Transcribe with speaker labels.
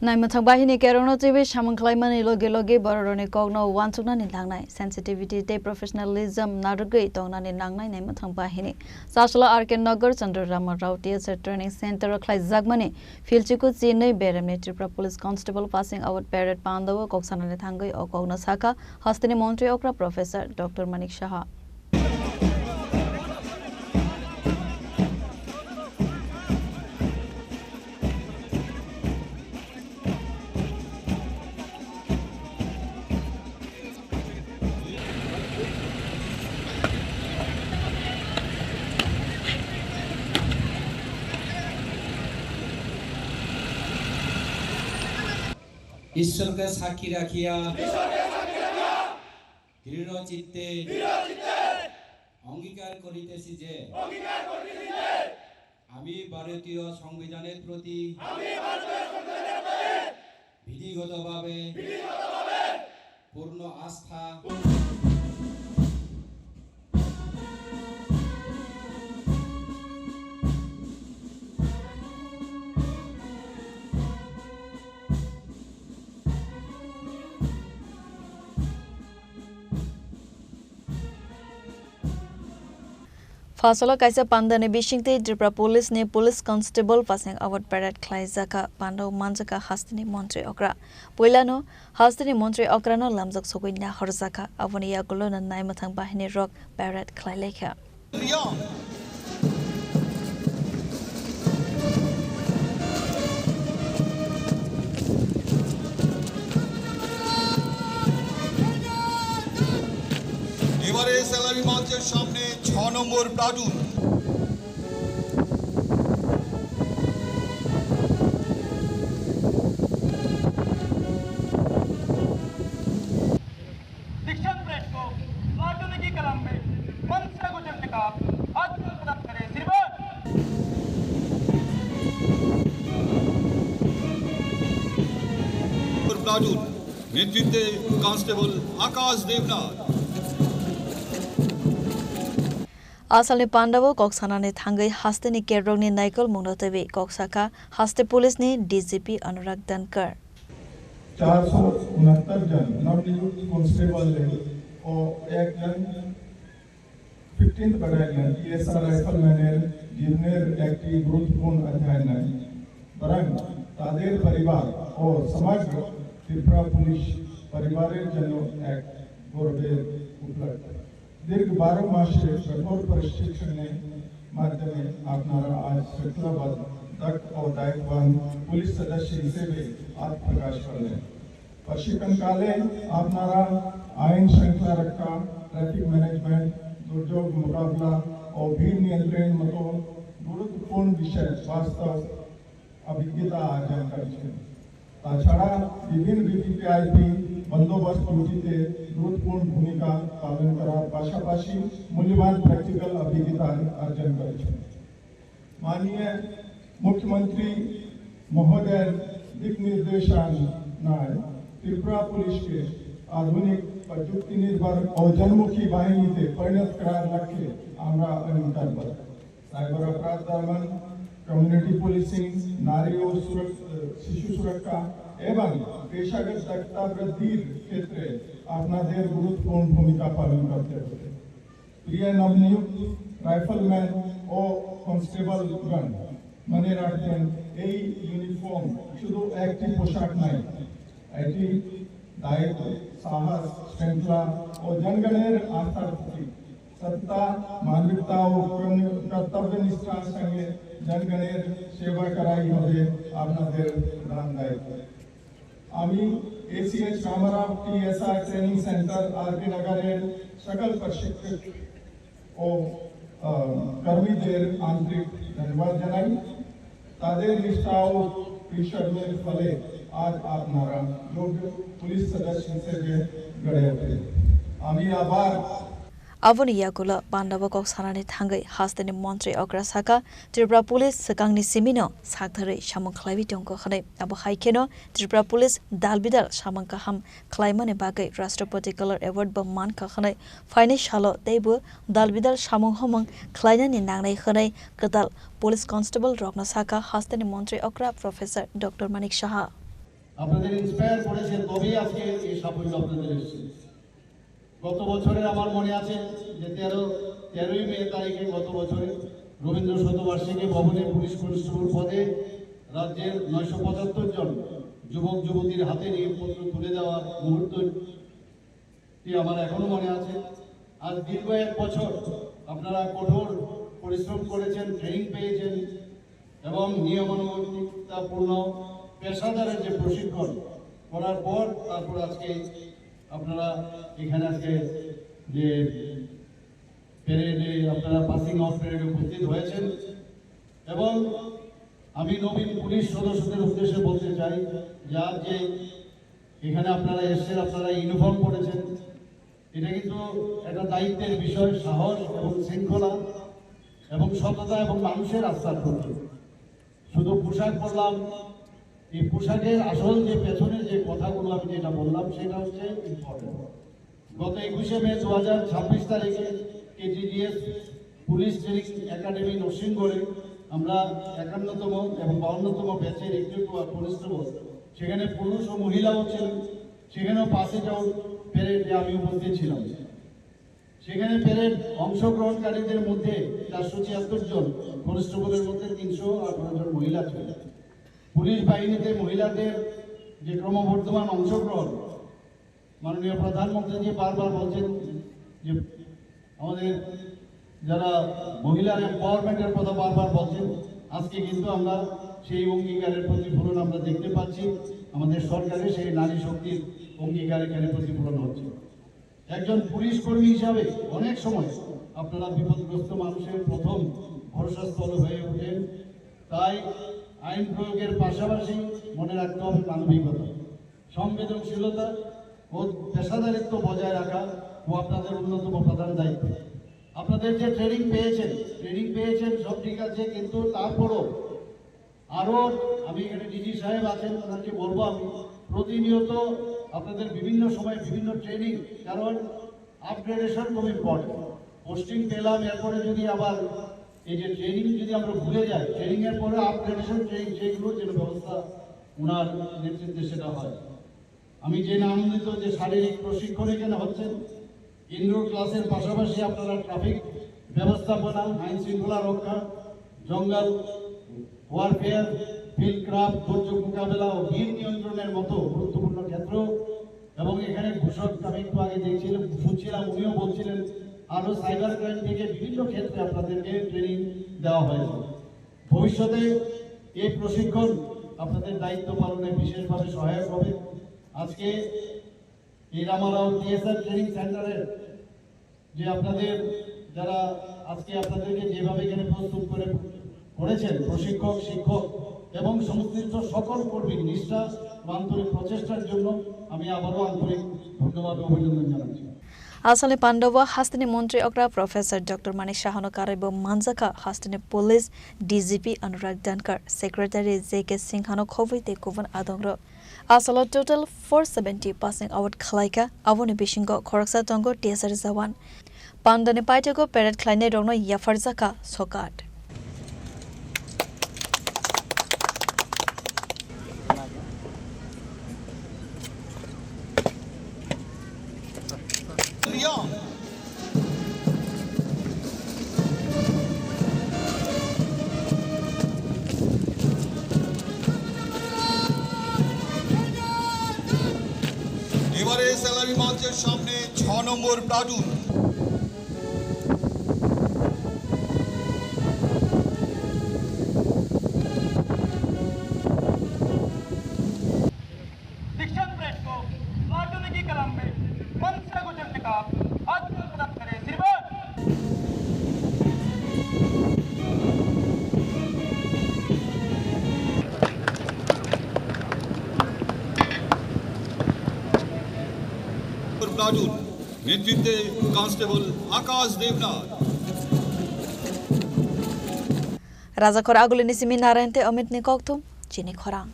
Speaker 1: Naimwthang Bahini Kerong twiwi Samung Khlaimani Logi Bororokni Kokno Wansuknani Nangnai Sensitivity Day Professionalism Narwgwi Tonani Nangnai Naimwthang Bahini Chasalo Nagar Candra Rama Training Center Khlaijakmani Philchukuchinwi Beremni Tripura Police Constable passing out parade Pandao Koksanani Thangwi Kokno Sakha Hastini Mantri Okra Professor Dr. Sakha
Speaker 2: ईश्वर का साक्षी रखिया दृढ़ चित्ते अंगीकार करितेछि जे आमी भारतीय संविधानेर प्रति विधिगतभावे पूर्ण आस्था
Speaker 1: Fasalo kaisa Pandane Bishingte Tripura Police ne Police Constable passing out parade Khlaijakha Pandao Manjakmungo Hastini Mantri Okra Poilano Hastini Mantri Okrano Lamjak Soguina Khlaijakha Avoni Yagulo na Naimwthang Bahini Rock parade Khlaijakha
Speaker 3: এবারে salary মঞ্চের সামনে 6 নম্বর platoon
Speaker 4: शिक्षण press को platoon की कलम में मंच से गुजरने का हाथ प्रदान करें श्रीमान
Speaker 3: প্লাটুন নেতৃত্বে কনস্টেবল আকাশ Debnath
Speaker 1: Asalni Pandao Koksanani Thangwi Hastini Kerong ni Naimwthang Tebi Kokshaka Haste Police ni DGP Anurag Dankar
Speaker 5: 469 जन नवनियुक्त कांस्टेबल और एक जन 15th बटालियन PSR राइफलमैन जीवनेर একটি গুরুত্বপূর্ণ অধ্যায় নাই বরং তাদের পরিবার ও সমগ্র ত্রিপুরা পুলিশ পরিবারের জন্য এক গৌরবের উপলব্ধি दीर्घ 12 मास से कठोर प्रशिक्षण के माध्यम आपनारा आज श्रृंखलाबद्ध दक्ष और दायित्ववान पुलिस सदस्य हिसेबे आत्मप्रकाश करले प्रशिक्षण काले आपनारा आईन श्रृंखला रक्षा ट्रैफिक मैनेजमेंट दुर्योग मुकाबला और भीड़ नियंत्रण मतो गुरुत्वपूर्ण विषय वास्तव अभिज्ञता अर्जन करेছে তাছাড়া বিভিন্ন ভিভিআইপি বন্দোবস্ত নীতিতে গুরুত্বপূর্ণ ভূমিকা পালন করার পাশাপাশি মূল্যবান প্র্যাকটিক্যাল অভিজ্ঞতা অর্জন করেছে মাননীয় মুখ্যমন্ত্রী মহোদয় দিক নির্দেশনায় ত্রিপুরা পুলিশকে আধুনিক প্রযুক্তি নির্ভর ও জনমুখী বাহিনীতে পরিণত করার লক্ষ্যে আমরা অঙ্গীকারবদ্ধ সাইবার অপরাধ দমন कम्युनिटी पुलिसिंग नारी और शिशु सुरक्षा एवं पेशागत दक्षता वृद्धि क्षेत्र अपना देर गुरुत्वपूर्ण भूमिका पालन करते हुए प्रिय नवनियुक्त राइफलमैन और कांस्टेबल गण मने राखবেন এই ইউনিফর্ম শুধু একটি পোশাক নয় এটি দায়িত্ব সাহস শৃঙ্খলা ও জনগণের আস্থার প্রতীক सत्ता मानवता और कर्तव्य निष्ठा संगे जनगणेर सेवा कराई হবে আপনাদের প্রধান দায়িত্ব আমি এসিএচ রামারাও টিএসআর ট্রেনিং সেন্টার আরকে নগরের সকল প্রশিক্ষক ও কর্মীদের আন্তরিক ধন্যবাদ জানাই তাদের নিষ্ঠা ও পরিশ্রমের ফলে আজ আপনারা যোগ্য পুলিশ সদস্য হিসেবে গড়ে ওঠে আমি আবার
Speaker 1: Avoni Yakula Pandao Koksanani Thangwi Hastini Mantri Okra Sakha Tripura Police Sakangni Simino Sakthare Samung Khlaiwi Tongko Khane Abo Haikeno Tripura Police Dalbidal Samung Kaham Khlaimani Bagai Rashtrapati Color Award ba man ka khane Chasalo Teibu Dalbidal Samung Homong Khlainani Nangnai Khane Kadal Police Constable Rokna Sakha Hastini Mantri Okra Professor Dr. Sakha
Speaker 6: আপনাদের inspire করেছেন, তবেই আজকে এই সাফল্য আপনাদের এসেছে। গত বছরের আমার মনে আছে যে 13ই মে তারিখে গত বছরে রবীন্দ্র শতবার্ষিকী ভবনে পুলিশ কনস্টেবল পদে রাজ্যের 975 জন যুবক যুবতীর হাতে নিয়োগপত্র তুলে দেওয়ার মুহূর্তটি আমার এখনো মনে আছে। আজ দীর্ঘ 1 বছর আপনারা কঠোর পরিশ্রম করেছেন, ট্রেনিং পেয়েছেন এবং নিয়মানুবর্তিতাপূর্ণ পেশাদারের যে প্রশিক্ষণ করার পর তারপর আজকে আপনারা এখানে আজকে যে প্যারেডে আপনারা পাসিং আউট প্যারেডে উপস্থিত হয়েছেন। এবং আমি নবীন পুলিশ সদস্যদের উদ্দেশ্যে বলতে চাই যে আজ যে এখানে আপনারা এসেছেন, আপনারা ইউনিফর্ম পরেছেন, এটা কিন্তু একটা দায়িত্বের বিষয়। সাহস এবং শৃঙ্খলা এবং সততা এবং মানুষের আস্থার প্রতীক। শুধু পোশাক পরলাম, এই পোশাকের আসল যে পেছনের যে কথাগুলো আমি যেটা বললাম সেটা হচ্ছে ইম্পর্টেন্ট। গত 21শে মে 2026 তারিখে কেজিডিএস পুলিশ ট্রেনিং একাডেমি নরসিংগড়ে আমরা 51তম এবং 52তম ব্যাচের কনস্টেবল, সেখানে পুরুষ ও মহিলাও ছিলেন। সেখানেও পাসিং আউট প্যারেডে আমি উপস্থিত ছিলাম। সেখানে প্যারেড অংশগ্রহণকারীদের মধ্যে 476 জন, কনস্টেবলের মধ্যে 318 জন মহিলা ছিলেন। পুলিশ বাহিনীতে মহিলাদের যে ক্রমবর্ধমান অংশগ্রহণ, মাননীয় প্রধানমন্ত্রী বারবার বলছেন যে আমাদের যারা মহিলার এম্পাওয়ারমেন্টের কথা বারবার বলছেন। আজকে কিন্তু আমরা সেই অঙ্গীকারের প্রতিফলন আমরা দেখতে পাচ্ছি। আমাদের সরকারে সেই নারী শক্তির অঙ্গীকার এখানে প্রতিফলন হচ্ছে। একজন পুলিশ কর্মী হিসাবে অনেক সময় আপনারা বিপদগ্রস্ত মানুষের প্রথম ভরসাস্থল হয়ে ওঠেন। তাই আইন প্রয়োগের পাশাপাশি মনে রাখতে হবে মানবিকতা, সংবেদনশীলতা ও পেশাদারিত্ব বজায় রাখা ও আপনাদের অন্যতম প্রধান দায়িত্ব। আপনাদের যে ট্রেনিং পেয়েছেন সব ঠিক আছে, কিন্তু তারপরও আরও আমি এখানে ডিজি সাহেব আছেন, ওনাকে বলবো আমি প্রতিনিয়ত আপনাদের বিভিন্ন সময় বিভিন্ন ট্রেনিং, কারণ আপগ্রেডেশন খুব ইম্পর্টেন্ট। পোস্টিং পেলাম, এরপরে যদি আবার এই যে ট্রেনিং যদি আমরা ভুলে যাই, ট্রেনিংয়ের পরে আপগ্রেডেশন ট্রেনিং সেইগুলোর যেন ব্যবস্থা ওনার নেতৃত্বে সেটা হয়। আমি জেনে আনন্দিত যে শারীরিক প্রশিক্ষণ এখানে হচ্ছেন। ইনডোর ক্লাসের পাশাপাশি আপনারা ট্রাফিক ব্যবস্থাপনা, আইন শৃঙ্খলা রক্ষা, জঙ্গল ওয়ারফেয়ার, ফিল্ড ক্রাফট, দুর্যোগ মোকাবেলা ও ভিড় নিয়ন্ত্রণের মতো গুরুত্বপূর্ণ ক্ষেত্র। এবং এখানে ঘুষক, আমি একটু আগে দেখছিলাম শুনছিলাম, উনিও বলছিলেন আরও সাইবার ক্রাইম থেকে বিভিন্ন ক্ষেত্রে আপনাদেরকে ট্রেনিং দেওয়া হয়েছে। ভবিষ্যতে এই প্রশিক্ষণ আপনাদের দায়িত্ব পালনে বিশেষভাবে সহায়ক হবে। আজকে এই রামারাও টিএসআর ট্রেনিং সেন্টারের যে আপনাদের যারা আজকে আপনাদেরকে যেভাবে এখানে প্রস্তুত করেছেন, প্রশিক্ষক, শিক্ষক এবং সংশ্লিষ্ট সকল কর্মীর নিষ্ঠা ও আন্তরিক প্রচেষ্টার জন্য আমি আবারও আন্তরিক ধন্যবাদ ও অভিনন্দন জানাচ্ছি।
Speaker 1: Asale Pandao hastini Mantri Okra Professor Dr. Mani Shahano Karaibo Manjakha hastini Police DGP Anurag Dankar Secretary J.K. Singhano Khowite Kovan Adongro Asalo total 470 passing out Khlaijakha Avoni Bishingo Khorang Tongo Tsar Zawan Pandani Paitego Parade Khlaine Rongno Yafarzaka Sokat
Speaker 3: এবারে salary মঞ্চের সামনে 6 নম্বর platoon.
Speaker 4: दीक्षांत parade को platoon की कलम में मंच से गुजरने का आज प्रदान करें श्रीमान।
Speaker 3: প্লাটুন নেতৃত্বে কনস্টেবল আকাশ Debnath.
Speaker 1: Raja Khor Agulini Simi Narente Amit Nikoktum Chini Khorang